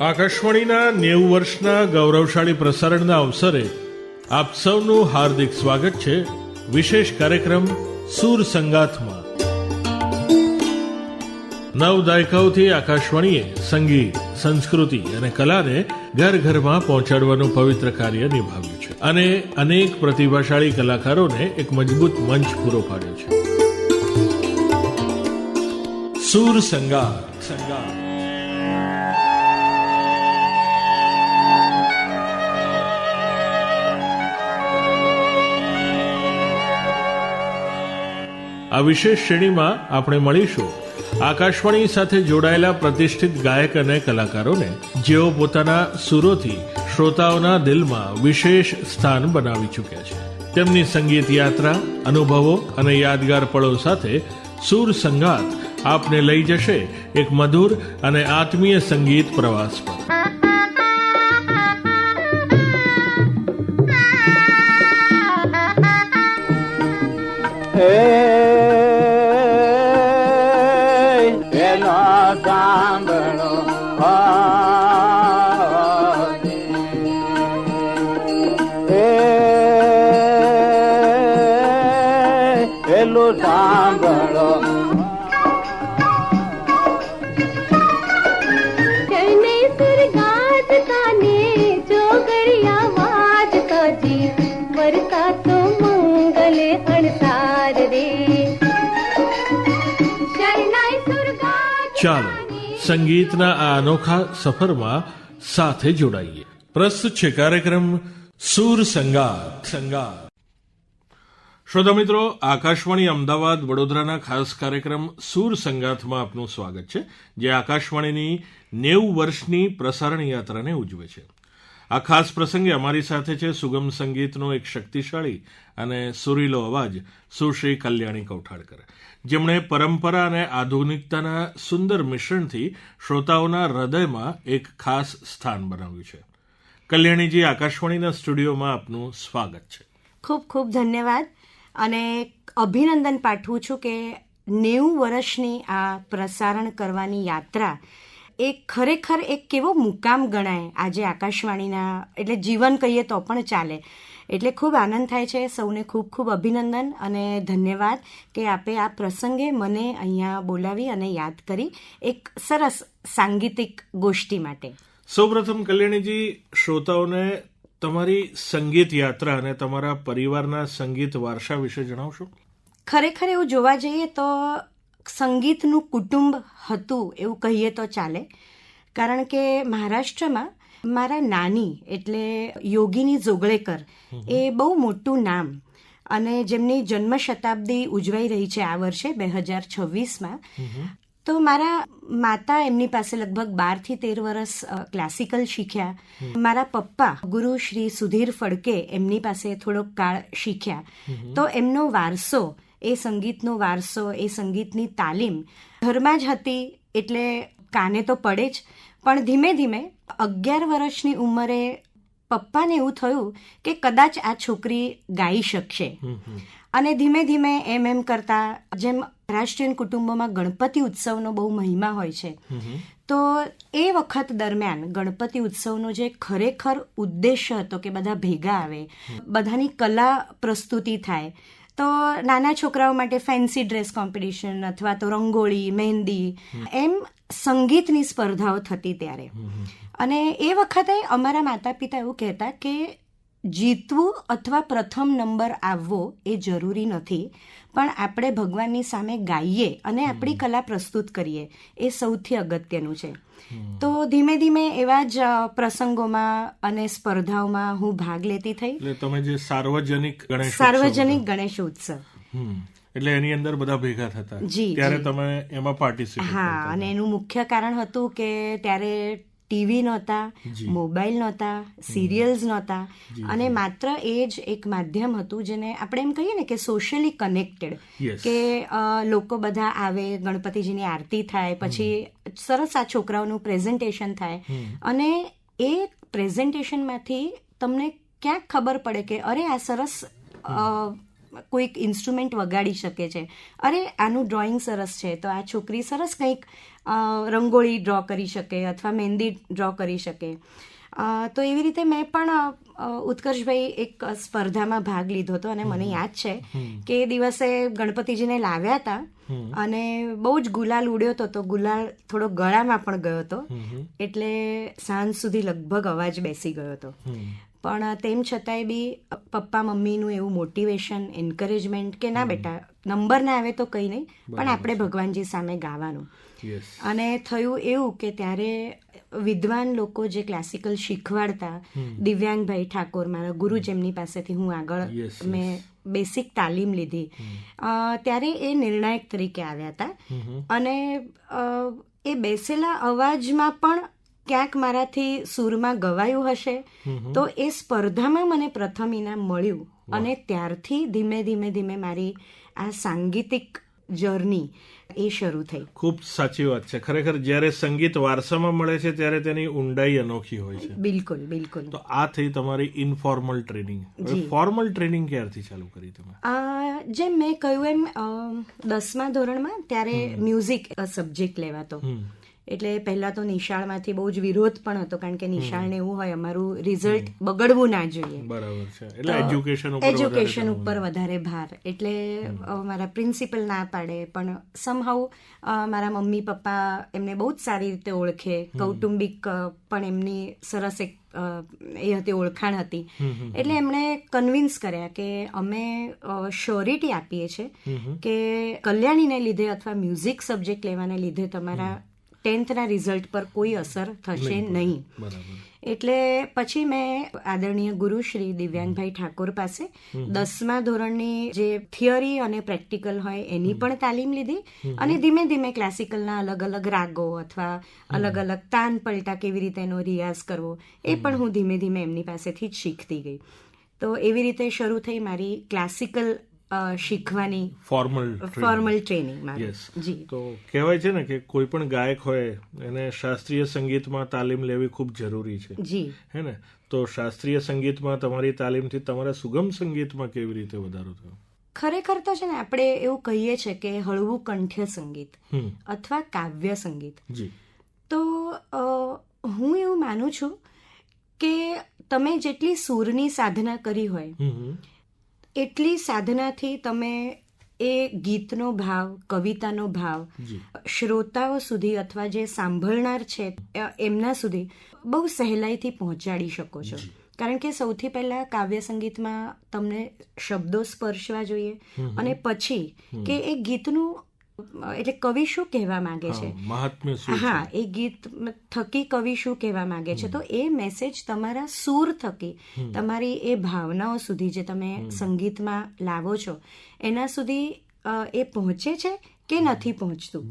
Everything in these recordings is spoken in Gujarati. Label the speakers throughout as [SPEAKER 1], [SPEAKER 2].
[SPEAKER 1] આકાશવાણીના 90 વર્ષના ગૌરવશાળી પ્રસારણના અવસરે આપ સૌનું હાર્દિક સ્વાગત છે વિશેષ કાર્યક્રમ સૂર સંગાથમાં. 9 દાયકાઓથી આકાશવાણીએ સંગીત, સંસ્કૃતિ અને કલાને ઘર ઘરમાં પહોંચાડવાનું પવિત્ર કાર્ય નિભાવ્યું છે અને અનેક પ્રતિભાશાળી કલાકારોને એક મજબૂત મંચ પૂરો પાડ્યો છે. સૂર સંગાથ. આ વિશેષ શ્રેણીમાં આપણે મળીશું આકાશવાણી સાથે જોડાયેલા પ્રતિષ્ઠિત ગાયક અને કલાકારોને, જેઓ પોતાના સુરોથી શ્રોતાઓના દિલમાં વિશેષ સ્થાન બનાવી ચૂક્યા છે. તેમની સંગીત યાત્રા, અનુભવો અને યાદગાર પળો સાથે સૂર સંગાથ આપને લઈ જશે એક મધુર અને આત્મીય સંગીત પ્રવાસ પર. ચાલો સંગીતના આ અનોખા સફરમાં સાથે જોડાઈએ. પ્રસ્તુત છે કાર્યક્રમ સૂર સંગાથ. શ્રોતા મિત્રો, આકાશવાણી અમદાવાદ વડોદરાના ખાસ કાર્યક્રમ સૂર સંગાથમાં આપનું સ્વાગત છે, જે આકાશવાણીની 90 વર્ષની પ્રસારણ યાત્રાને ઉજવે છે. આ ખાસ પ્રસંગે અમારી સાથે છે સુગમ સંગીતનો એક શક્તિશાળી અને સુરીલો અવાજ સુશ્રી કલ્યાણી કૌઠાડકર, જેમણે પરંપરા અને આધુનિકતાના સુંદર મિશ્રણથી શ્રોતાઓના હૃદયમાં એક ખાસ સ્થાન બનાવ્યું છે. કલ્યાણીજી, આકાશવાણીના સ્ટુડિયોમાં આપનું સ્વાગત છે.
[SPEAKER 2] ખૂબ ખૂબ ધન્યવાદ અને અભિનંદન પાઠવું છું કે 90 વર્ષની આ પ્રસારણ કરવાની યાત્રા એ ખરેખર એક કેવો મુકામ ગણાય આજે આકાશવાણીના, એટલે જીવન કહીએ તો પણ ચાલે. એટલે ખૂબ આનંદ થાય છે. સૌને ખૂબ ખૂબ અભિનંદન અને ધન્યવાદ કે આપે આ પ્રસંગે મને અહીંયા બોલાવી અને યાદ કરી એક સરસ સાંગીતિક ગોષ્ઠી માટે.
[SPEAKER 1] સૌપ્રથમ કલ્યાણીજી, શ્રોતાઓને તમારી સંગીત યાત્રા અને તમારા પરિવારના સંગીત વારસા વિશે જણાવશો?
[SPEAKER 2] ખરેખર એવું જોવા જઈએ તો સંગીતનું કુટુંબ હતું એવું કહીએ તો ચાલે, કારણ કે મહારાષ્ટ્રમાં મારા નાની એટલે યોગિની જોગળેકર એ બહુ મોટું નામ, અને જેમની જન્મ શતાબ્દી ઉજવાઈ રહી છે આ વર્ષે 2026માં. તો મારા માતા એમની પાસે લગભગ 12 થી 13 વર્ષ ક્લાસિકલ શીખ્યા. મારા પપ્પા ગુરુ શ્રી સુધીર ફડકે એમની પાસે થોડોક કાળ શીખ્યા. તો એમનો વારસો, એ સંગીતનો વારસો, એ સંગીતની તાલીમ ઘરમાં જ હતી, એટલે કાને તો પડે જ. પણ ધીમે ધીમે 11 વર્ષની ઉંમરે પપ્પાને એવું થયું કે કદાચ આ છોકરી ગાઈ શકશે. અને ધીમે ધીમે એમ કરતા, જેમ મહારાષ્ટ્રીયન કુટુંબોમાં ગણપતિ ઉત્સવનો બહુ મહિમા હોય છે, તો એ વખત દરમિયાન ગણપતિ ઉત્સવનો જે ખરેખર ઉદ્દેશ્ય હતો કે બધા ભેગા આવે, બધાની કલા પ્રસ્તુતિ થાય, તો નાના છોકરાઓ માટે ફેન્સી ડ્રેસ કોમ્પિટિશન અથવા તો રંગોળી, મહેંદી, એમ સંગીતની સ્પર્ધાઓ થતી ત્યારે. અને એ વખતે અમારા માતા પિતા એવું કહેતા કે જીતવું અથવા પ્રથમ નંબર આવવો એ જરૂરી નથી, પણ આપણે ભગવાનની સામે ગાઈએ અને આપણી કલા પ્રસ્તુત કરીએ એ સૌથી અગત્યનું છે. તો ધીમે ધીમે એવા જ પ્રસંગોમાં અને સ્પર્ધાઓમાં હું ભાગ લેતી થઈ.
[SPEAKER 1] એટલે તમે જે સાર્વજનિક
[SPEAKER 2] ગણેશ ઉત્સવ,
[SPEAKER 1] એટલે એની અંદર બધા ભેગા થતા, ત્યારે તમે એમાં પાર્ટિસિપેટ?
[SPEAKER 2] હા, અને એનું મુખ્ય કારણ હતું કે ત્યારે ટીવી નહોતા, મોબાઈલ નહોતા, સિરિયલ્સ નહોતા, અને માત્ર એ જ એક માધ્યમ હતું જેને આપણે એમ કહીએ ને કે સોશિયલી કનેક્ટેડ, કે લોકો બધા આવે, ગણપતિજીની આરતી થાય, પછી સરસ આ છોકરાઓનું પ્રેઝન્ટેશન થાય, અને એ પ્રેઝન્ટેશનમાંથી તમને ક્યાંક ખબર પડે કે અરે આ સરસ કોઈક ઇન્સ્ટ્રુમેન્ટ વગાડી શકે છે, અરે આનું ડ્રોઈંગ સરસ છે તો આ છોકરી સરસ કંઈક રંગોળી ડ્રો કરી શકે અથવા મહેંદી ડ્રો કરી શકે. તો એવી રીતે મેં પણ ઉત્કર્ષભાઈ એક સ્પર્ધામાં ભાગ લીધો હતો અને મને યાદ છે કે એ દિવસે ગણપતિજીને લાવ્યા હતા અને બહુ જ ગુલાલ ઉડ્યો હતો, તો ગુલાલ થોડો ગળામાં પણ ગયો હતો, એટલે સાંજ સુધી લગભગ અવાજ બેસી ગયો હતો. પણ તેમ છતાંય બી પપ્પા મમ્મીનું એવું મોટિવેશન, એન્કરેજમેન્ટ કે ના બેટા નંબર ના આવે તો કંઈ નહીં, પણ આપણે ભગવાનજી સામે ગાવાનું. અને થયું એવું કે ત્યારે વિદ્વાન લોકો જે ક્લાસિકલ શીખવાડતા, દિવ્યાંગભાઈ ઠાકોર મારા ગુરુ, જેમની પાસેથી હું આગળ મેં બેસિક તાલીમ લીધી, ત્યારે એ નિર્ણાયક તરીકે આવ્યા હતા. અને એ બેસેલા અવાજમાં પણ ક્યાંક મારાથી સૂરમાં ગવાયું હશે, તો એ સ્પર્ધામાં મને પ્રથમ ઇનામ મળ્યું. અને ત્યારથી ધીમે ધીમે મારી આ સાંગીતિક જર્ની એ શરૂ થઈ.
[SPEAKER 1] ખૂબ સાચી વાત છે. ખરેખર જ્યારે સંગીત વારસામાં મળે છે ત્યારે તેની ઊંડાઈ અનોખી હોય છે.
[SPEAKER 2] બિલકુલ બિલકુલ.
[SPEAKER 1] તો આ થઈ તમારી ઇનફોર્મલ ટ્રેનિંગ. ફોર્મલ ટ્રેનિંગ ક્યારથી ચાલુ કરી તમે?
[SPEAKER 2] જેમ મેં કહ્યું એમ 10મા ધોરણમાં ત્યારે મ્યુઝિક સબ્જેક્ટ લેવાતો, એટલે પહેલા તો નિશાળમાંથી બહુ જ વિરોધ પણ હતો, કારણ કે નિશાળને એવું હોય અમારું રિઝલ્ટ બગડવું ના જોઈએ.
[SPEAKER 1] બરાબર છે, એટલે એજ્યુકેશન ઉપર વધારે ભાર, એટલે મારા પ્રિન્સિપલ ના પાડે, પણ સમહાઉ મારા મમ્મી પપ્પા એમને બહુ જ સારી રીતે ઓળખે, કૌટુંબિક પણ એમની સરસ એક એ હતી ઓળખાણ હતી, એટલે એમણે કન્વિન્સ કર્યા કે અમે શ્યોરિટી આપીએ છીએ કે કલ્યાણીને લીધે અથવા મ્યુઝિક સબ્જેક્ટ લેવાને લીધે તમારા 10thના રિઝલ્ટ પર કોઈ અસર થશે નહીં. એટલે પછી મેં આદરણીય ગુરુ શ્રી દિવ્યાંગભાઈ ઠાકોર પાસે 10મા ધોરણની જે થિયરી અને પ્રેક્ટિકલ હોય એની પણ તાલીમ લીધી, અને ધીમે ધીમે ક્લાસિકલના અલગ અલગ રાગો અથવા અલગ અલગ તાન પલટા કેવી રીતે એનો રિયાઝ કરવો એ પણ હું ધીમે ધીમે એમની પાસેથી જ શીખતી ગઈ. તો એવી રીતે શરૂ થઈ મારી ક્લાસિકલ શીખવાની ફોર્મલ ટ્રેનિંગ. જી. તો કહેવાય છે ને કે કોઈ પણ ગાયક હોય એને શાસ્ત્રીય સંગીતમાં તાલીમ લેવી ખૂબ જરૂરી છે.
[SPEAKER 2] જી.
[SPEAKER 1] હે ને? તો શાસ્ત્રીય સંગીતમાં તમારી તાલીમથી તમારા સુગમ સંગીતમાં કેવી રીતે વધારો થયો?
[SPEAKER 2] ખરેખર તો છે ને આપણે એવું કહીએ છીએ કે હળવું કંઠ્ય સંગીત અથવા કાવ્ય સંગીત.
[SPEAKER 1] જી.
[SPEAKER 2] તો હું એવું માનું છું કે તમે જેટલી સૂરની સાધના કરી હોય એટલી સાધનાથી તમે એ ગીતનો ભાવ, કવિતાનો ભાવ શ્રોતાઓ સુધી અથવા જે સાંભળનાર છે એમના સુધી બહુ સહેલાઈથી પહોંચાડી શકો છો. કારણ કે સૌથી પહેલા કાવ્ય સંગીતમાં તમને શબ્દો સ્પર્શવા જોઈએ, અને પછી કે એ ગીતનું એટલે કવિ શું કહેવા માંગે છે, હા, એ ગીત થકી કવિ શું કહેવા માંગે છે, તો એ મેસેજ તમારા સૂર થકી તમારી એ ભાવનાઓ સુધી જે તમે સંગીતમાં લાવો છો એના સુધી એ પહોંચે છે કે નથી પહોંચતું.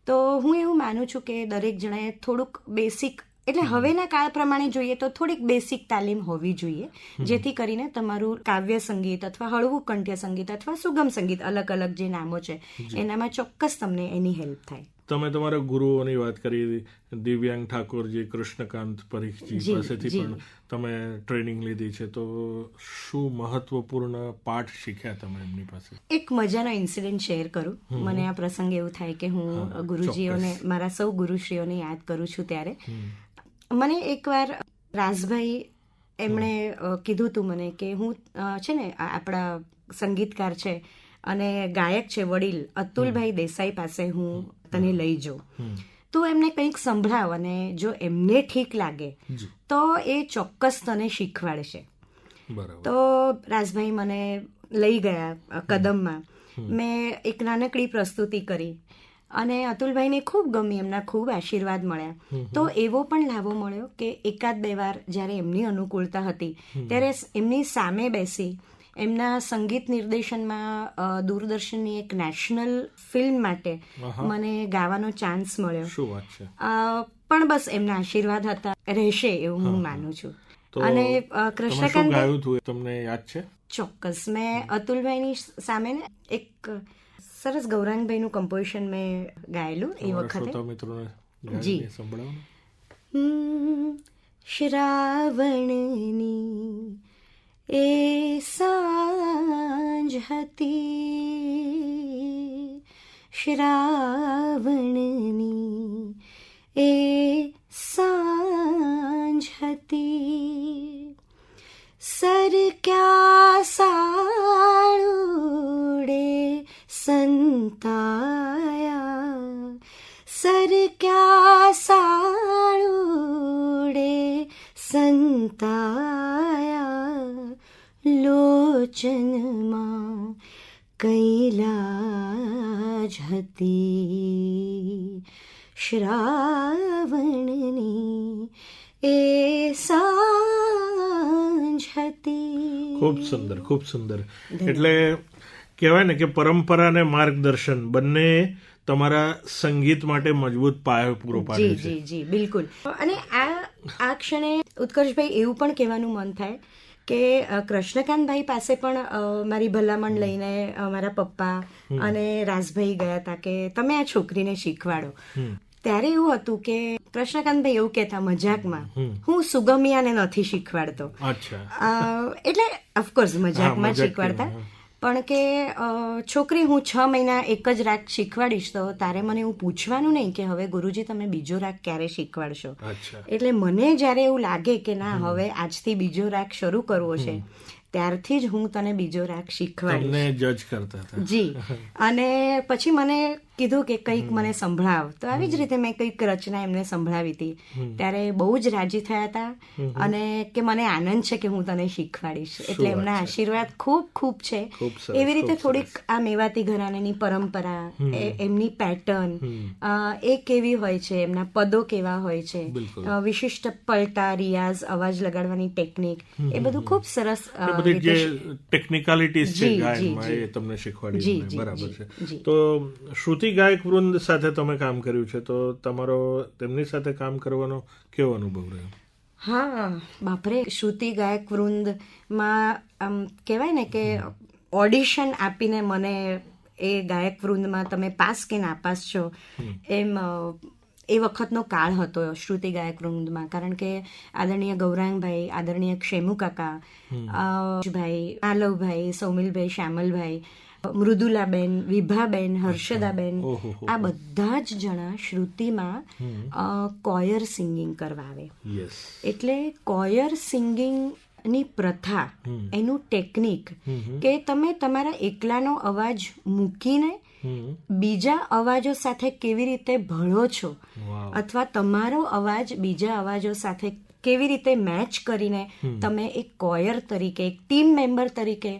[SPEAKER 2] તો હું એવું માનું છું કે દરેક જણાએ થોડુંક બેસિક, એટલે હવેના કાળ પ્રમાણે જોઈએ તો થોડીક બેસિક તાલીમ હોવી જોઈએ, જેથી કરીને તમારું કાવ્ય સંગીત અથવા હળવું કંઠ્ય સંગીત અથવા સુગમ સંગીત, અલગ અલગ જે નામો છે એનામાં ચોક્કસ તમને એની હેલ્પ થાય.
[SPEAKER 1] તમે તમારા ગુરુઓની વાત કરી, દિવ્યાંગ ઠાકોરજી, કૃષ્ણકાંત પરીખજી પાસેથી પણ તમે ટ્રેનિંગ લીધી છે, તો શું મહત્વપૂર્ણ પાઠ શીખ્યા તમે એમની પાસે? એક
[SPEAKER 2] મજાનો ઇન્સિડન્ટ શેર કરું. મને આ પ્રસંગ એવું થાય કે હું ગુરુજીઓને, મારા સૌ ગુરુશ્રીઓને યાદ કરું છું ત્યારે મને એકવાર રાજભાઈ એમણે કીધું હતું મને કે હું છે ને આપણા સંગીતકાર છે અને ગાયક છે વડીલ અતુલભાઈ દેસાઈ પાસે હું તને લઈ જાઉં, તો એમને કંઈક સંભળાવ અને જો એમને ઠીક લાગે તો એ ચોક્કસ તને શીખવાડશે. તો રાજભાઈ મને લઈ ગયા કદમમાં. મેં એક નાનકડી પ્રસ્તુતિ કરી અને અતુલભાઈને ખૂબ ગમી, એમના ખૂબ આશીર્વાદ મળ્યા. તો એવો પણ લાભો મળ્યો કે એકાદ બે વાર જ્યારે એમની અનુકૂળતા હતી ત્યારે એમની સામે બેસી એમના સંગીત નિર્દેશનમાં દૂરદર્શનની એક નેશનલ ફિલ્મ માટે મને ગાવાનો ચાન્સ મળ્યો.
[SPEAKER 1] શું વાત છે!
[SPEAKER 2] પણ બસ એમના આશીર્વાદ હતા, રહેશે એવું હું માનું છું. અને કૃષ્ણકાંત
[SPEAKER 1] તમને યાદ છે?
[SPEAKER 2] ચોક્કસ. મેં અતુલભાઈની સામે ને એક સરસ ગૌરાંગભાઈનું કમ્પોઝિશન મેં ગાયેલું એ વખતે. જી. શ્રાવણની એ સાંજ હતી શ્રાવણની, એ સાંજ હતી સરક્યા સાળુડે સંતાયા, સરક્યા સાળુડે સંતાયા, લોચનમાં કૈલાજ હતી શ્રાવણની, એ સાંજ હતી.
[SPEAKER 1] ખૂબ સુંદર, ખૂબ સુંદર. એટલે કહેવાય ને કે પરંપરા અને માર્ગદર્શન બંને તમારા સંગીત માટે મજબૂત પાયો પૂરો પાડે છે.
[SPEAKER 2] જી જી બિલકુલ. અને આ ક્ષણે ઉત્કર્ષભાઈ એવું પણ કહેવાનું મન થાય કે કૃષ્ણકાંતભાઈ પાસે પણ મારી ભલામણ લઈને મારા પપ્પા અને રાજભાઈ ગયા હતા કે તમે આ છોકરીને શીખવાડો. ત્યારે એવું હતું કે કૃષ્ણકાંતભાઈ એવું કહેતા મજાકમાં, હું સુગમિયાને નથી શીખવાડતો. એટલે ઓફકોર્સ મજાકમાં શીખવાડતા, પણ કે છોકરી હું 6 મહિના એક જ રાગ શીખવાડીશ તો તારે મને એવું પૂછવાનું નહીં કે હવે ગુરુજી તમે બીજો રાગ ક્યારે શીખવાડશો. એટલે મને જ્યારે એવું લાગે કે ના હવે આજથી બીજો રાગ શરૂ કરવો છે ત્યારથી જ હું તને બીજો રાગ શીખવાડીશ.
[SPEAKER 1] જજ કરતા હતા.
[SPEAKER 2] જી. અને પછી મને કીધું કે કંઈક મને સંભળાવ, તો આવી જ રીતે મેં કંઈક રચના એમને સંભળાવી હતી. ત્યારે બહુ જ રાજી થયા હતા અને કે મને આનંદ છે કે હું તને શીખવાડીશ. એટલે એમના આશીર્વાદ ખૂબ ખૂબ છે. એવી રીતે થોડીક આ મેવાતી ઘરાનાની પરંપરા, એમની પેટર્ન એ કેવી હોય છે, એમના પદો કેવા હોય છે, વિશિષ્ટ પલટા, રિયાઝ, અવાજ લગાડવાની ટેકનિક, એ બધું ખૂબ સરસ
[SPEAKER 1] ટેકનિકાલિટીઝ છે ગાયનમાં એ તમને શીખવાડી. બરાબર છે. તો શ્રુતિ ગાયક વૃંદ સાથે તમે કામ કર્યું છે, તો તમારો તેમની સાથે કામ કરવાનો કેવો અનુભવ રહ્યો?
[SPEAKER 2] હા બાપરે, શ્રુતિ ગાયક વૃંદમાં આમ કહેવાય ને કે ઓડિશન આપીને મને એ ગાયક વૃંદમાં તમે પાસ કે નાપાસ છો એમ એ વખતનો કાળ હતો શ્રુતિ ગાયક વૃંદમાં. કારણ કે આદરણીય ગૌરાંગભાઈ, આદરણીય ક્ષેમુ કાકા, ભાઈ માલવભાઈ, સૌમિલભાઈ, શ્યામલભાઈ, મૃદુલાબેન, વિભાબેન, હર્ષદાબેન, આ બધા જ જણા શ્રુતિમાં કોયર સિંગિંગ કરવા આવે. એટલે કોયર સિંગિંગ ની પ્રથા, એનું ટેકનિક કે તમે તમારા એકલાનો અવાજ મૂકીને બીજા અવાજો સાથે કેવી રીતે ભળો છો, અથવા તમારો અવાજ બીજા અવાજો સાથે કેવી રીતે મેચ કરીને તમે એક કોયર તરીકે, એક ટીમ મેમ્બર તરીકે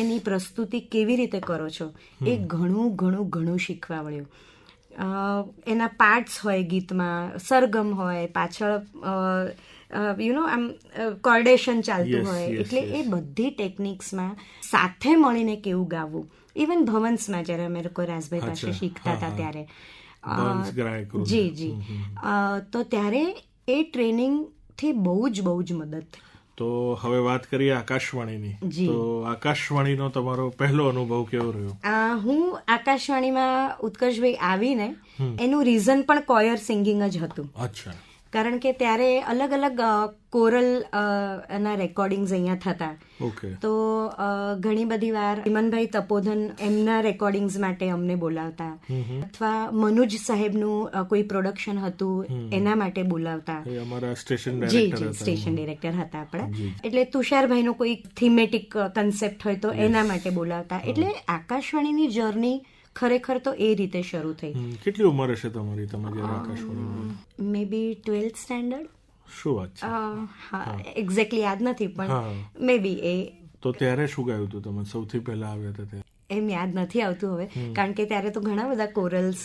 [SPEAKER 2] એની પ્રસ્તુતિ કેવી રીતે કરો છો, એ ઘણું ઘણું ઘણું શીખવા મળ્યું. એના પાર્ટ્સ હોય ગીતમાં, સરગમ હોય, પાછળ આમ કોર્ડેશન ચાલતું હોય, એટલે એ બધી ટેકનિક્સમાં સાથે મળીને કેવું ગાવું. ઇવન ભવન્સમાં જ્યારે અમે લોકો રાજભાઈ પાસે શીખતા હતા ત્યારે, જી જી, તો ત્યારે એ ટ્રેનિંગ થી બહુ જ મદદ.
[SPEAKER 1] તો હવે વાત કરીએ આકાશવાણીની. તો આકાશવાણીનો તમારો પહેલો અનુભવ કેવો રહ્યો?
[SPEAKER 2] હું આકાશવાણીમાં ઉત્કર્ષભાઈ આવીને એનું રીઝન પણ કોયર સિંગિંગ જ હતું.
[SPEAKER 1] અચ્છા.
[SPEAKER 2] કારણ કે ત્યારે અલગ અલગ કોરલ ના રેકોર્ડિંગ્સ અહીંયા થતા. તો ઘણી બધી વાર હિમનભાઈ તપોધન એમના રેકોર્ડિંગ્સ માટે અમને બોલાવતા, અથવા મનુજ સાહેબનું કોઈ પ્રોડક્શન હતું એના માટે બોલાવતા. સ્ટેશન ડિરેક્ટર હતા આપણા. એટલે તુષારભાઈનો કોઈ થીમેટિક કન્સેપ્ટ હોય તો એના માટે બોલાવતા. એટલે આકાશવાણીની જર્ની ખરેખર તો એ રીતે શરૂ થઈ.
[SPEAKER 1] કેટલી ઉંમર હશે તમારી તમે જ્યારે આકાશવાણી?
[SPEAKER 2] મે બી 12th સ્ટેન્ડર્ડ.
[SPEAKER 1] શું વાત છે?
[SPEAKER 2] હા, એક્ઝેક્ટલી યાદ નથી, પણ મે બી એ.
[SPEAKER 1] તો ત્યારે શું ગાયું હતું તમે સૌથી પહેલા આવ્યા હતા ત્યારે?
[SPEAKER 2] એમ યાદ નથી આવતું હવે, કારણ કે ત્યારે તો ઘણા બધા કોરલ્સ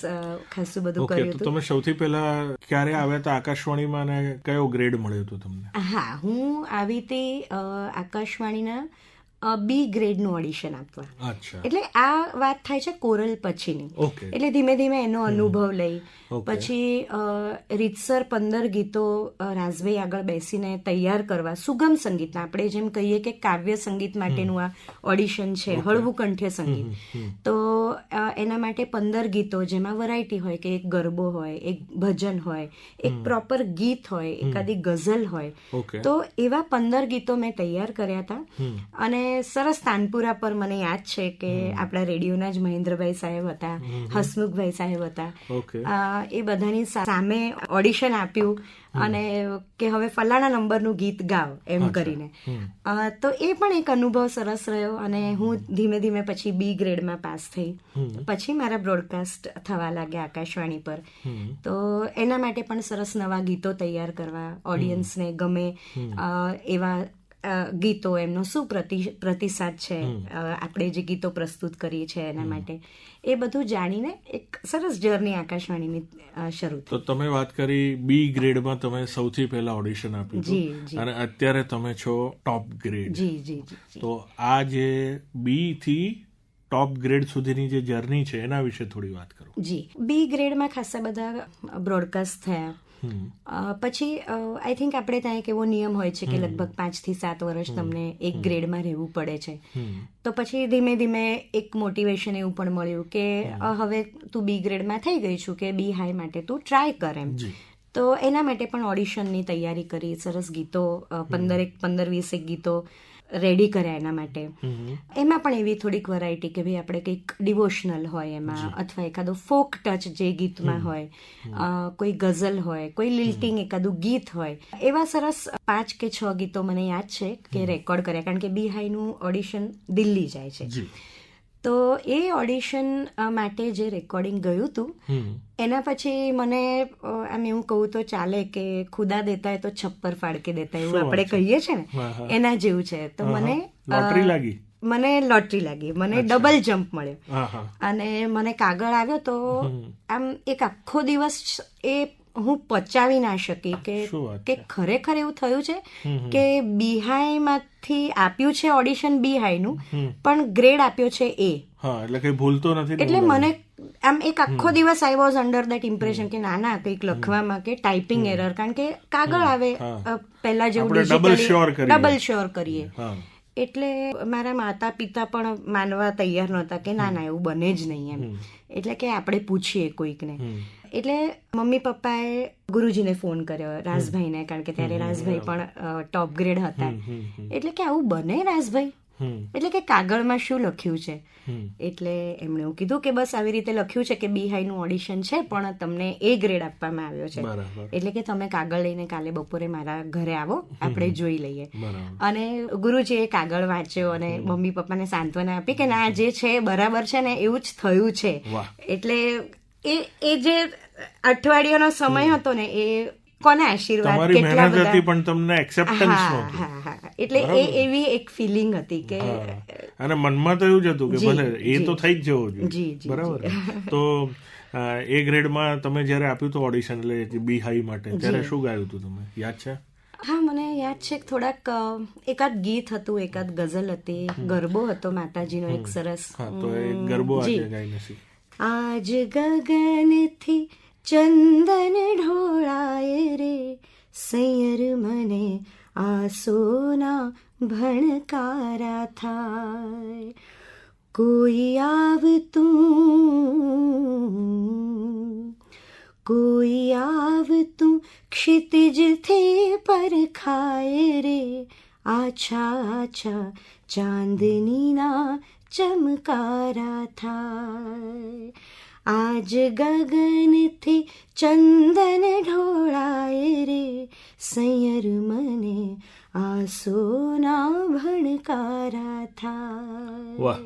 [SPEAKER 2] ખાસું બધું કર્યું હતું.
[SPEAKER 1] તમે સૌથી પહેલા ક્યારે આવ્યા હતા આકાશવાણીમાં અને કયો ગ્રેડ મળ્યો હતો તમને?
[SPEAKER 2] હા, હું આવી હતી આકાશવાણીના બી ગ્રેડનું ઓડિશન આપવા.
[SPEAKER 1] અચ્છા.
[SPEAKER 2] એટલે આ વાત થાય છે કોરલ પછીની.
[SPEAKER 1] ઓકે.
[SPEAKER 2] એટલે ધીમે ધીમે એનો અનુભવ લઈ પછી રીતસર 15 ગીતો રાજભાઈ આગળ બેસીને તૈયાર કરવા. સુગમ સંગીતના આપણે જેમ કહીએ કે કાવ્ય સંગીત માટેનું આ ઓડિશન છે, હળવું કંઠ્ય સંગીત. તો એના માટે 15 ગીતો જેમાં વેરાયટી હોય કે એક ગરબો હોય, એક ભજન હોય, એક પ્રોપર ગીત હોય, એકાદી ગઝલ હોય. તો એવા 15 ગીતો મેં તૈયાર કર્યા હતા. અને સરસ તાનપુરા પર મને યાદ છે કે આપણા રેડિયોના જ મહેન્દ્રભાઈ સાહેબ હતા, હસમુખભાઈ સાહેબ હતા, એ બધાની સામે ઓડિશન આપ્યું અને કે હવે ફલાણા નંબરનું ગીત ગાવ એમ કરીને. તો એ પણ એક અનુભવ સરસ રહ્યો અને હું ધીમે ધીમે પછી બી ગ્રેડમાં પાસ થઈ. પછી મારા બ્રોડકાસ્ટ થવા લાગ્યા આકાશવાણી પર. તો એના માટે પણ સરસ નવા ગીતો તૈયાર કરવા, ઓડિયન્સને ગમે એવા ગીતો, એમનો શું પ્રતિસાદ છે, આપણે જે ગીતો પ્રસ્તુત કરીએ છીએ એના માટે, એ બધું જાણીને એક સરસ જર્ની આકાશવાણીની શરૂ થઈ.
[SPEAKER 1] તો તમે વાત કરી બી ગ્રેડમાં તમે સૌથી પહેલા ઓડિશન આપ્યું હતું અને અત્યારે તમે છો ટોપ ગ્રેડ.
[SPEAKER 2] જી જી જી.
[SPEAKER 1] તો આ જે બી થી ટોપ ગ્રેડ સુધીની જે જર્ની છે એના વિશે થોડી વાત કરો.
[SPEAKER 2] જી. બી ગ્રેડમાં ખાસા બધા બ્રોડકાસ્ટ થયા. પછી આઈ થિંક આપણે ત્યાં એક એવો નિયમ હોય છે કે લગભગ 5 થી 7 વર્ષ તમને એક ગ્રેડમાં રહેવું પડે છે. તો પછી ધીમે ધીમે એક મોટિવેશન એવું પણ મળ્યું કે હવે તું બી ગ્રેડમાં થઈ ગઈ છું કે બી હાઈ માટે તું ટ્રાય કર એમ. તો એના માટે પણ ઓડિશનની તૈયારી કરી, સરસ ગીતો 15-20 ગીતો રેડી કર્યા એના માટે. એમાં પણ એવી થોડીક વેરાયટી કે ભાઈ આપણે કંઈક ડિવોશનલ હોય એમાં, અથવા એકાદો ફોક ટચ જે ગીતમાં હોય, કોઈ ગઝલ હોય, કોઈ લિલ્ટિંગ એકાદું ગીત હોય, એવા સરસ 5 કે 6 ગીતો મને યાદ છે કે રેકોર્ડ કર્યા. કારણ કે બી હાઈનું ઓડિશન દિલ્હી જાય છે. તો એ ઓડિશન માટે જે રેકોર્ડિંગ ગયું હતું એના પછી મને આમ એવું કહું તો ચાલે કે ખુદા દેતા હે તો છપ્પર ફાડકે દેતા, એવું આપણે કહીએ છીએ ને, એના જેવું છે. તો મને લોટરી લાગી, મને ડબલ જમ્પ મળ્યો અને મને કાગળ આવ્યો. તો આમ એક આખો દિવસ એ હું પચાવી ના શકી કે ખરેખર એવું થયું છે કે બીહાઈમાંથી આપ્યું છે ઓડિશન બીહાઈનું, પણ ગ્રેડ આપ્યો છે એ.
[SPEAKER 1] એટલે કઈ ભૂલતો નથી.
[SPEAKER 2] એટલે મને આમ એક આખો દિવસ I was under that impression કે ના કંઈક લખવામાં કે ટાઈપિંગ એરર, કારણ કે કાગળ આવે પહેલા જેવું ડબલ શ્યોર કરીએ. એટલે મારા માતા પિતા પણ માનવા તૈયાર નહોતા કે ના એવું બને જ નહીં એમ. એટલે કે આપણે પૂછીએ કોઈકને. એટલે મમ્મી પપ્પાએ ગુરુજીને ફોન કર્યો, રાજભાઈને, કારણ કે ત્યારે રાજભાઈ પણ ટોપ ગ્રેડ હતા. એટલે કે આવું બને રાજભાઈ? એટલે કે કાગળમાં શું લખ્યું છે? એટલે એમણે એવું કીધું કે બસ આવી રીતે લખ્યું છે કે બી હાઈનું ઓડિશન છે પણ તમને એ ગ્રેડ આપવામાં આવ્યો છે, એટલે કે તમે કાગળ લઈને કાલે બપોરે મારા ઘરે આવો, આપણે જોઈ લઈએ. અને ગુરુજીએ કાગળ વાંચ્યો અને મમ્મી પપ્પાને સાંત્વના આપી કે ના જે છે બરાબર છે ને, એવું જ થયું છે. એટલે એ જે અઠવાડિયાનો સમય હતો ને એ કોના આશીર્વાદ, કેટલા બધા પણ તમને એક્સેપ્ટન્સ નહોતું. એટલે એ એવી એક ફિલિંગ હતી કે,
[SPEAKER 1] અને મનમાં તો એવું જ હતું કે ભલે એ તો થઈ જ જવો જોઈએ, બરાબર. તો એ ગ્રેડમાં તમે જયારે આપ્યું હતું ઓડિશન એટલે બી હાઈ માટે, ત્યારે શું ગાયું હતું તમે, યાદ છે?
[SPEAKER 2] હા, મને યાદ છે થોડાક, એકાદ ગીત હતું, એકાદ ગઝલ હતી, ગરબો હતો માતાજીનો એક સરસ.
[SPEAKER 1] તો એ ગરબો આજે ગાઈ નથી.
[SPEAKER 2] આજ ગગનથી ચંદન ઢોળાય રે, સૈયર મને આસોના ભણકારા થાય, કોઈ આવતું ક્ષિતિજથી પરખાય રે, આછા આછા ચાંદનીના ચમકારા થાય. આજ ગગનથી ચંદન ઢોળાય રે, સૈયર મને આસોના ભણકારા થાય.
[SPEAKER 1] વાહ.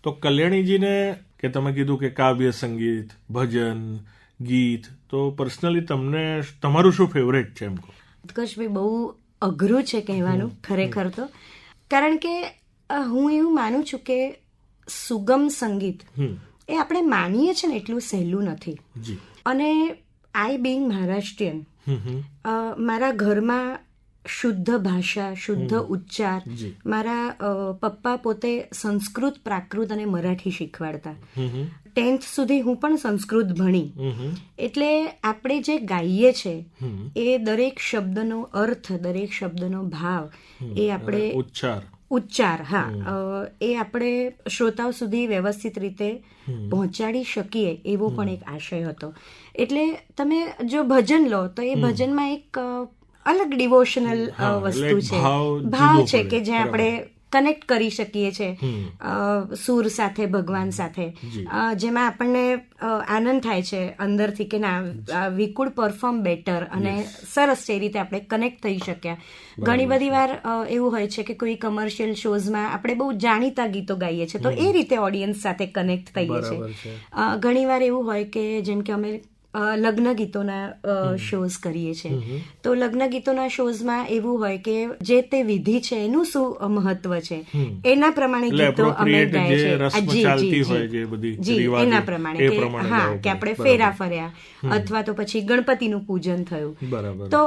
[SPEAKER 1] તો કલ્યાણીજીને કે તમે કીધું કે કાવ્ય સંગીત, ભજન, ગીત, તો પર્સનલી તમને તમારું શું ફેવરેટ છે એમ કહો?
[SPEAKER 2] ઉત્કર્ષભાઈ, બહુ અઘરું છે કહેવાનું ખરેખર તો, કારણ કે હું એવું માનું છું કે સુગમ સંગીત એ આપણે માનીએ છીએ ને એટલું સહેલું નથી. અને આઈ બિંગ મહારાષ્ટ્રીયન, મારા ઘરમાં શુદ્ધ ભાષા, શુદ્ધ ઉચ્ચાર. મારા પપ્પા પોતે સંસ્કૃત, પ્રાકૃત અને મરાઠી શીખવાડતા. 10th સુધી હું પણ સંસ્કૃત ભણી. એટલે આપણે જે ગાઈએ છે એ દરેક શબ્દનો અર્થ, દરેક શબ્દનો ભાવ એ આપણે ઉચ્ચાર એ આપણે શ્રોતાઓ સુધી વ્યવસ્થિત રીતે પહોંચાડી શકીએ એવો પણ એક આશય હતો. એટલે તમે જો ભજન લો તો એ ભજનમાં એક અલગ ડિવોશનલ વસ્તુ છે, ભાવ છે કે જ્યાં આપણે કનેક્ટ કરી શકીએ છીએ સૂર સાથે, ભગવાન સાથે, જેમાં આપણને આનંદ થાય છે અંદરથી કે ના, વી કુડ પરફોર્મ બેટર, અને સરસ છે એ રીતે આપણે કનેક્ટ થઈ શક્યા. ઘણી બધી વાર એવું હોય છે કે કોઈ કમર્શિયલ શોઝમાં આપણે બહુ જાણીતા ગીતો ગાઈએ છીએ તો એ રીતે ઓડિયન્સ સાથે કનેક્ટ થઈએ છીએ. ઘણી વાર એવું હોય કે જેમ કે અમે લગ્ન ગીતોના શોઝ કરીએ છીએ, તો લગ્ન ગીતોના શોઝમાં એવું હોય કે જે તે વિધિ છે એનું શું મહત્વ છે એના પ્રમાણે ગીતો અમે ગાઈએ છીએ. એના પ્રમાણે કે આપણે ફેરા ફર્યા અથવા તો પછી ગણપતિનું પૂજન થયું. તો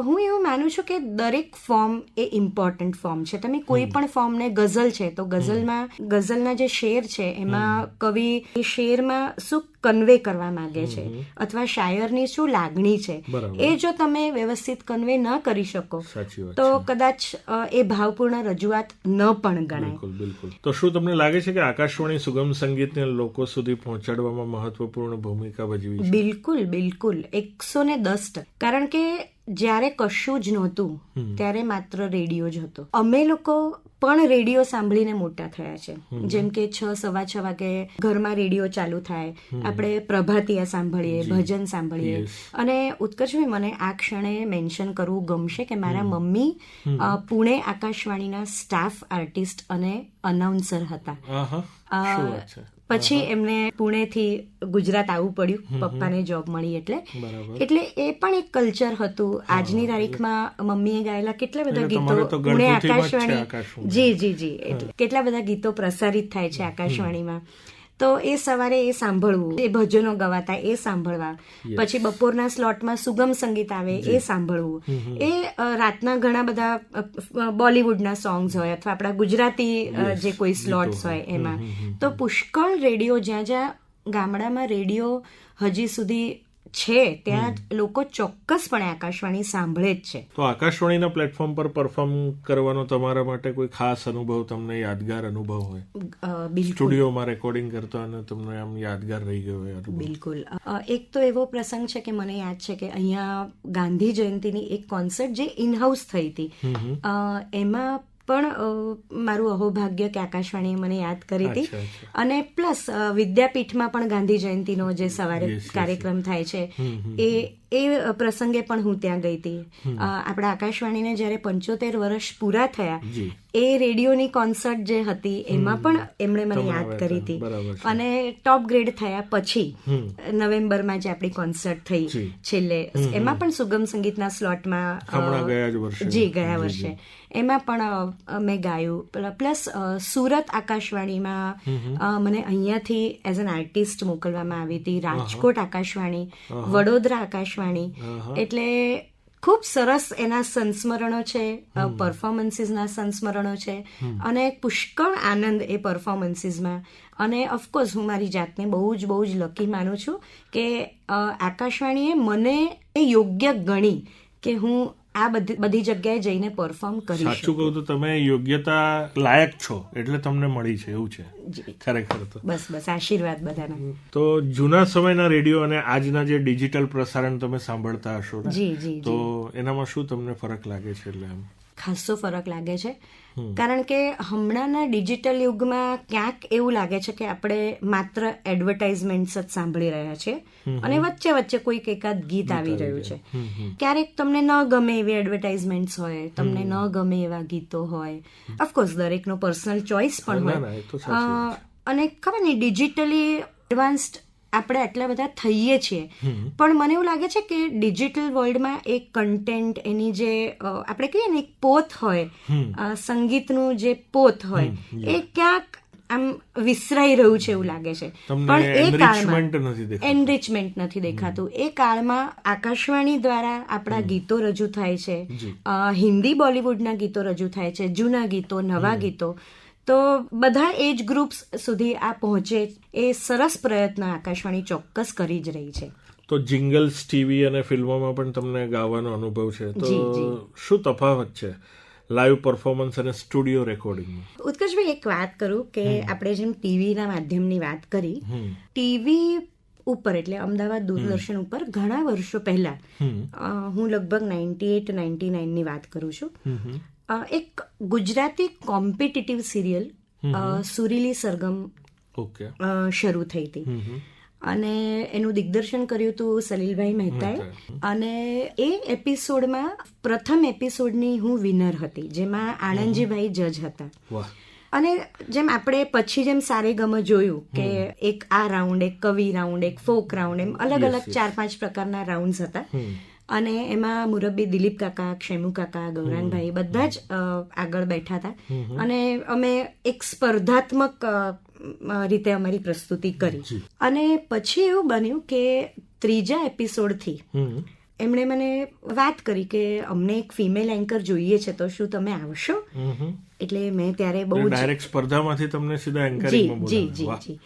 [SPEAKER 2] હું એવું માનું છું કે દરેક ફોર્મ એ ઇમ્પોર્ટન્ટ ફોર્મ છે. તમે કોઈ પણ ફોર્મને, ગઝલ છે તો ગઝલના જે શેર છે એમાં કવિ એ શેરમાં શું કન્વે કરવા માંગે છે અથવા શાયરની શું લાગણી છે એ જો તમે વ્યવસ્થિત કન્વે ન કરી શકો તો કદાચ એ ભાવપૂર્ણ રજૂઆત ન પણ ગણાય.
[SPEAKER 1] બિલકુલ. તો શું તમને લાગે છે કે આકાશવાણી સુગમ સંગીતને લોકો સુધી પહોંચાડવામાં મહત્વપૂર્ણ ભૂમિકા ભજવી છે?
[SPEAKER 2] બિલકુલ 110%. કારણ કે જ્યારે કશું જ નહોતું ત્યારે માત્ર રેડિયો જ હતો. અમે લોકો પણ રેડિયો સાંભળીને મોટા થયા છે. જેમ કે 6-6:15 વાગે ઘરમાં રેડિયો ચાલુ થાય, આપણે પ્રભાતિયા સાંભળીએ, ભજન સાંભળીએ. અને ઉત્કર્ષભાઈ, મને આ ક્ષણે મેન્શન કરવું ગમશે કે મારા મમ્મી પુણે આકાશવાણીના સ્ટાફ આર્ટિસ્ટ અને અનાઉન્સર હતા. પછી એમને પુણેથી ગુજરાત આવવું પડ્યું, પપ્પાને જોબ મળી એટલે એ પણ એક કલ્ચર હતું. આજની તારીખમાં મમ્મીએ ગાયેલા કેટલા બધા ગીતો પુણે આકાશવાણી, જી એટલે કેટલા બધા ગીતો પ્રસારિત થાય છે આકાશવાણીમાં. તો એ સવારે એ સાંભળવું, એ ભજનો ગવાતા એ સાંભળવા, પછી બપોરના સ્લોટમાં સુગમ સંગીત આવે એ સાંભળવું, એ રાતના ઘણા બધા બોલિવૂડના સોંગ્સ હોય અથવા આપણા ગુજરાતી જે કોઈ સ્લોટ્સ હોય એમાં. તો પુષ્કળ રેડિયો, જ્યાં જ્યાં ગામડામાં રેડિયો હજી સુધી છે ત્યાં લોકો ચોક્કસપણે આકાશવાણી સાંભળે જ છે.
[SPEAKER 1] તો આકાશવાણીના પ્લેટફોર્મ પર પરફોર્મ કરવાનો તમારા માટે કોઈ ખાસ અનુભવ, તમને યાદગાર અનુભવ હોય? સ્ટુડિયોમાં રેકોર્ડિંગ કરતા અને તમને આમ યાદગાર રહી ગયો હોય?
[SPEAKER 2] બિલકુલ. એક તો એવો પ્રસંગ છે કે મને યાદ છે કે અહીંયા ગાંધી જયંતિની એક કોન્સર્ટ જે ઇનહાઉસ થઈ હતી, એમાં પણ મારું અહોભાગ્ય કે આકાશવાણીએ મને યાદ કરી હતી. અને પ્લસ વિદ્યાપીઠમાં પણ ગાંધી જયંતિનો જે સવારે કાર્યક્રમ થાય છે એ પ્રસંગે પણ હું ત્યાં ગઈ હતી. આપણા આકાશવાણીને જ્યારે 75 વર્ષ પૂરા થયા એ રેડિયોની કોન્સર્ટ જે હતી એમાં પણ એમણે મને યાદ કરી હતી. અને ટોપ ગ્રેડ થયા પછી નવેમ્બરમાં જે આપણી કોન્સર્ટ થઈ છેલ્લે, એમાં પણ સુગમ સંગીતના સ્લોટમાં ગયા વર્ષે એમાં પણ મેં ગાયું. પ્લસ સુરત આકાશવાણીમાં મને અહીંયાથી એઝ એન આર્ટિસ્ટ મોકલવામાં આવી હતી, રાજકોટ આકાશવાણી, વડોદરા આકાશવાણી. એટલે ખૂબ સરસ એના સંસ્મરણો છે, પરફોર્મન્સીસના સંસ્મરણો છે અને પુષ્કળ આનંદ એ પરફોર્મન્સીસમાં. અને ઓફકોર્સ હું મારી જાતને બહુ જ લકી માનું છું કે આકાશવાણીએ મને એ યોગ્ય ગણી કે હું આ બધી જગ્યાએ જઈને પરફોર્મ કરી.
[SPEAKER 1] સાચું કહું તો તમે યોગ્યતા લાયક છો એટલે તમને મળી છે, એવું છે ખરેખર? તો
[SPEAKER 2] બસ આશીર્વાદ બધાના.
[SPEAKER 1] તો જૂના સમયના રેડિયો અને આજના જે ડિજિટલ પ્રસારણ તમે સાંભળતા હશો, તો એનામાં શું તમને ફરક લાગે છે? એટલે આમ
[SPEAKER 2] ખાસો ફરક લાગે છે. કારણ કે હમણાંના ડિજિટલ યુગમાં ક્યાંક એવું લાગે છે કે આપણે માત્ર એડવર્ટાઇઝમેન્ટ્સ જ સાંભળી રહ્યા છીએ અને વચ્ચે કોઈક એકાદ ગીત આવી રહ્યું છે. ક્યારેક તમને ન ગમે એવી એડવર્ટાઇઝમેન્ટ્સ હોય, તમને ન ગમે એવા ગીતો હોય. ઓફકોર્સ દરેકનો પર્સનલ ચોઇસ પણ હોય. અને ખબર નહીં, ડિજિટલી એડવાન્સ્ડ આપણે આટલા બધા થઈએ છીએ, પણ મને એવું લાગે છે કે ડિજિટલ વર્લ્ડમાં એક કન્ટેન્ટ, એની જે આપણે કહીએ ને એક પોત હોય, સંગીતનું જે પોત હોય, એ ક્યાંક આમ વિસરાઈ રહ્યું છે એવું લાગે છે.
[SPEAKER 1] તમને
[SPEAKER 2] એ
[SPEAKER 1] enrichment નથી દેખાતું.
[SPEAKER 2] એનરિચમેન્ટ નથી દેખાતું. એ કાળમાં આકાશવાણી દ્વારા આપણા ગીતો રજૂ થાય છે, હિન્દી બોલિવૂડના ગીતો રજૂ થાય છે, જૂના ગીતો, નવા ગીતો. તો બધા એજ ગ્રુપ્સ સુધી આ પહોંચે એ સરસ પ્રયત્ન આકાશવાણી ચોક્કસ કરી જ રહી છે.
[SPEAKER 1] તો જિંગલ્સ ટીવી અને ફિલ્મોમાં પણ તમને ગાવાનો અનુભવ છે, તો
[SPEAKER 2] જી.
[SPEAKER 1] શું તફાવત છે લાઈવ પરફોર્મન્સ અને સ્ટુડિયો રેકોર્ડિંગમાં?
[SPEAKER 2] ઉત્કર્ષભાઈ, એક વાત કરું કે આપણે જેમ ટીવીના માધ્યમની વાત કરી, ટીવી ઉપર એટલે અમદાવાદ દૂરદર્શન ઉપર ઘણા વર્ષો પહેલા, હું લગભગ 98-99 ની વાત કરું છું, એક ગુજરાતી કોમ્પિટિટિવ સિરિયલ સુરીલી સરગમ શરૂ થઈ હતી અને એનું દિગ્દર્શન કર્યું હતું સલીલભાઈ મહેતાએ. અને એ એપિસોડમાં પ્રથમ એપિસોડની હું વિનર હતી, જેમાં આનંદજીભાઈ જજ હતા. અને જેમ આપણે પછી જેમ સારેગમ જોયું કે એક આ રાઉન્ડ, એક કવિ રાઉન્ડ, એક ફોક રાઉન્ડ, એમ અલગ અલગ 4-5 પ્રકારના રાઉન્ડ્સ હતા. અને એમાં મુરબ્બી દિલીપ કાકા, ક્ષેમુ કાકા, ગૌરાનભાઈ બધા જ આગળ બેઠા હતા. અને અમે એક સ્પર્ધાત્મક રીતે અમારી પ્રસ્તુતિ કરી. અને પછી એવું બન્યું કે 3જા એપિસોડથી એમણે મને વાત કરી કે અમને એક ફિમેલ એન્કર જોઈએ છે, તો શું તમે આવશો? એટલે મેં ત્યારે બહુ
[SPEAKER 1] ડાયરેક્ટ સ્પર્ધામાંથી તમને સીધા એન્કરિંગમાં બોલાવ્યા.
[SPEAKER 2] જી.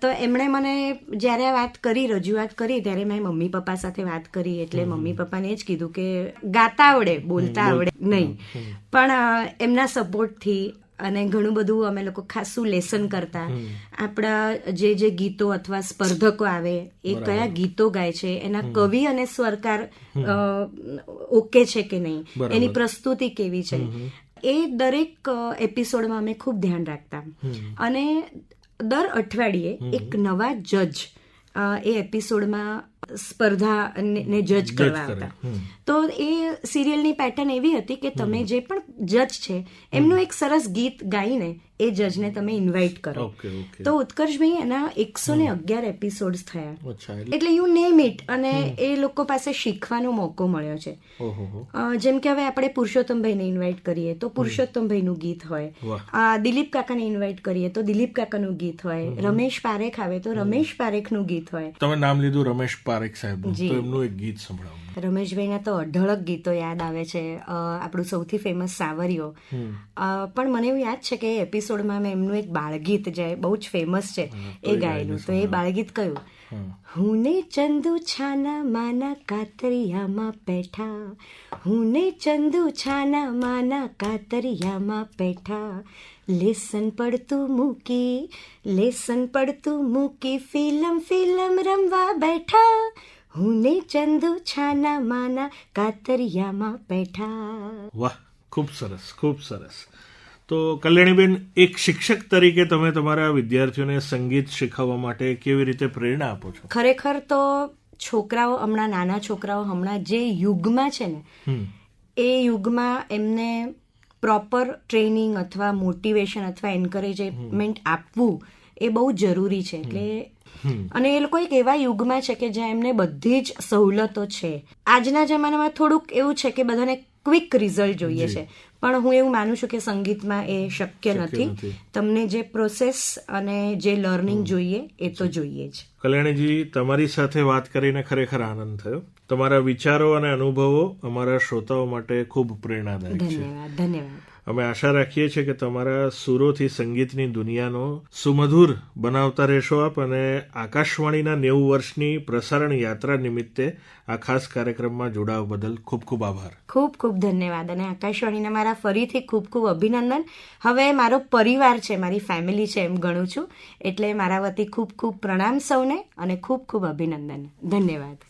[SPEAKER 2] તો એમણે મને જ્યારે આ વાત કરી, રજૂઆત કરી, ત્યારે મેં મમ્મી પપ્પા સાથે વાત કરી. એટલે મમ્મી પપ્પાને જ કીધું કે ગાતા આવડે, બોલતા આવડે નહીં, પણ એમના સપોર્ટથી અને ઘણું બધું અમે લોકો ખાસું લેસન કરતા. આપણા જે ગીતો અથવા સ્પર્ધકો આવે એ કયા ગીતો ગાય છે, એના કવિ અને સ્વરકાર ઓકે છે કે નહીં, એની પ્રસ્તુતિ કેવી છે, એ દરેક એપિસોડમાં અમે ખૂબ ધ્યાન રાખતા. અને દર અઠવાડિયે એક નવા જજ એ એપિસોડમાં સ્પર્ધા ને જજ કરવા આવતા. તો એ સિરિયલની પેટર્ન એવી હતી કે તમે જે પણ જજ છે એમનું એક સરસ ગીત ગાઈને એ જજને તમે ઇન્વાઇટ કરો. તો ઉત્કર્ષભાઈ એના 111 એપિસોડ્સ થયા. એટલે યુ નેમ ઇટ. અને એ લોકો પાસે શીખવાનો મોકો મળ્યો છે. જેમ કે હવે આપણે પુરુષોત્તમભાઈને ઇન્વાઇટ કરીએ તો પુરુષોત્તમભાઈનું ગીત હોય, દિલીપ કાકાને ઇન્વાઇટ કરીએ તો દિલીપ કાકાનું ગીત હોય, રમેશ પારેખ આવે તો રમેશ પારેખનું ગીત હોય.
[SPEAKER 1] તમે નામ લીધું રમેશ પારેખ સાહેબ, તો એમનું એક ગીત સંભળાવો.
[SPEAKER 2] રમેશભાઈના તો અઢળક ગીતો યાદ આવે છે. આપણું સૌથી ફેમસ સાવરિયો, પણ મને એવું યાદ છે કે એ એપિસોડમાં મેં એમનું એક બાળગીત જે બહુ જ ફેમસ છે એ ગાયેલું. તો એ બાળગીત કયું? હું ને ચંદુ છાના માના કાતરિયામાં બેઠા, હું ને ચંદુ છાના માના કાતરિયામાં બેઠા, લેસન પડતું મૂકી ફિલ્મ રમવા બેઠા, હું ને ચંદુ છાના માના કાતરિયામાં બેઠા.
[SPEAKER 1] વાહ, ખૂબ સરસ, ખૂબ સરસ. તો કલ્યાણીબેન, એક શિક્ષક તરીકે તમે તમારા વિદ્યાર્થીઓને સંગીત શીખવવા માટે કેવી રીતે પ્રેરણા આપો છો?
[SPEAKER 2] ખરેખર તો છોકરાઓ, હમણાં નાના છોકરાઓ હમણાં જે યુગમાં છે ને, એ યુગમાં એમને પ્રોપર ટ્રેનિંગ અથવા મોટિવેશન અથવા એન્કરેજમેન્ટ આપવું એ બહુ જરૂરી છે. એટલે અને એ લોકો એક એવા યુગમાં છે કે જ્યાં એમને બધી જ સવલતો છે. આજના જમાનામાં થોડુંક એવું છે કે બધાને ક્વિક રિઝલ્ટ જોઈએ છે, પણ હું એવું માનું છું કે સંગીતમાં એ શક્ય નથી. તમને જે પ્રોસેસ અને જે લર્નિંગ જોઈએ એ તો જોઈએ જ.
[SPEAKER 1] કલ્યાણીજી, તમારી સાથે વાત કરીને ખરેખર આનંદ થયો. તમારા વિચારો અને અનુભવો અમારા શ્રોતાઓ માટે ખૂબ પ્રેરણાદાયક છે.
[SPEAKER 2] ધન્યવાદ.
[SPEAKER 1] અમે આશા રાખીએ છીએ કે તમારા સુરોથી સંગીતની દુનિયાનો સુમધુર બનાવતા રહેશો આપ. અને આકાશવાણીના 90 વર્ષની પ્રસારણ યાત્રા નિમિત્તે આ ખાસ કાર્યક્રમમાં જોડાવા બદલ ખૂબ ખૂબ આભાર.
[SPEAKER 2] ખૂબ ખૂબ ધન્યવાદ. અને આકાશવાણીના મારા ફરીથી ખૂબ ખૂબ અભિનંદન. હવે મારો પરિવાર છે, મારી ફેમિલી છે એમ ગણું છું. એટલે મારા વતી ખૂબ ખૂબ પ્રણામ સૌને અને ખૂબ ખૂબ અભિનંદન. ધન્યવાદ.